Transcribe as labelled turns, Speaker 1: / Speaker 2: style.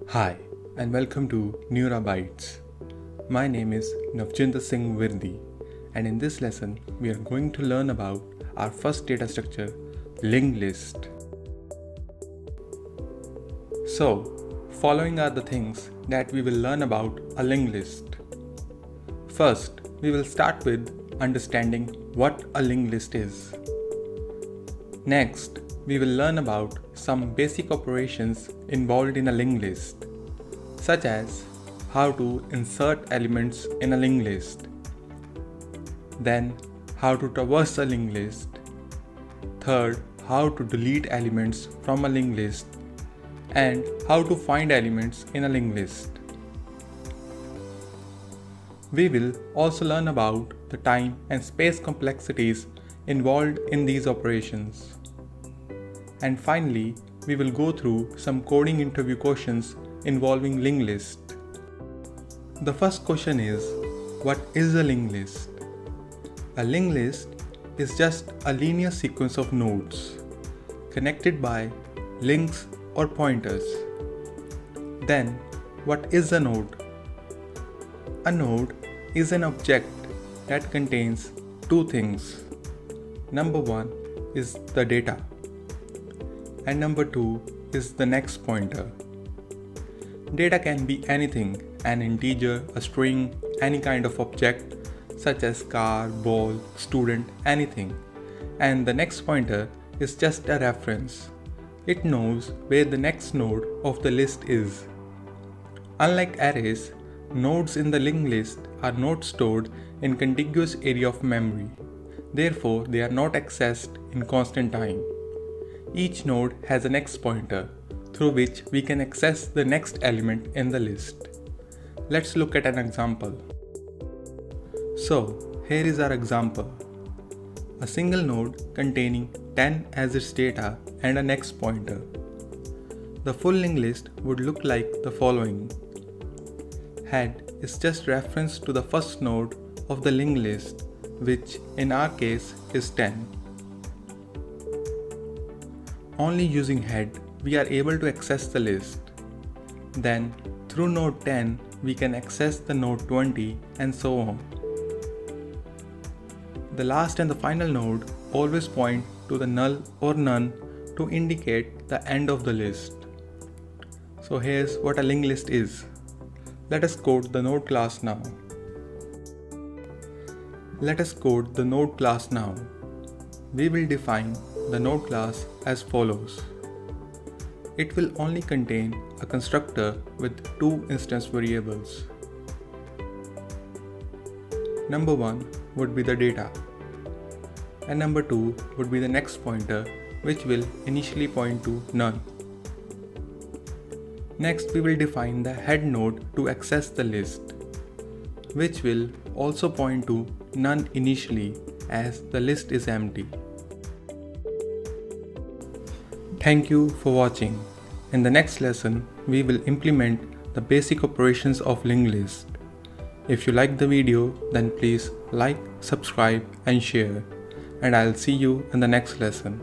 Speaker 1: Hi, and welcome to Neurabytes. My name is Navjinder Virdee, and in this lesson, we are going to learn about our first data structure, linked list. So, following are the things that we will learn about a linked list. First, we will start with understanding what a linked list is. Next, we will learn about some basic operations involved in a linked list, such as how to insert elements in a linked list, then how to traverse a linked list, third, how to delete elements from a linked list, and how to find elements in a linked list. We will also learn about the time and space complexities involved in these operations. And finally, we will go through some coding interview questions involving linked list. The first question is, what is a linked list? A linked list is just a linear sequence of nodes connected by links or pointers. Then, what is a node? A node is an object that contains two things. Number one is the data, and number two is the next pointer. Data can be anything, an integer, a string, any kind of object such as car, ball, student, anything. And the next pointer is just a reference. It knows where the next node of the list is. Unlike arrays, nodes in the linked list are not stored in contiguous area of memory. Therefore, they are not accessed in constant time. Each node has a next pointer, through which we can access the next element in the list. Let's look at an example. So, here is our example. A single node containing 10 as its data and a next pointer. The full linked list would look like the following. Head is just reference to the first node of the linked list, which in our case is 10. Only using head, we are able to access the list. Then, through node 10, we can access the node 20 and so on. The last and the final node always point to the null or none to indicate the end of the list. So here's what a linked list is. Let us code the node class now. We will define the node class as follows. It will only contain a constructor with two instance variables. Number 1 would be the data, and number 2 would be the next pointer, which will initially point to none. Next, we will define the head node to access the list, which will also point to none initially as the list is empty. Thank you for watching. In the next lesson, we will implement the basic operations of linked list. If you like the video, then please like, subscribe and share. And I'll see you in the next lesson.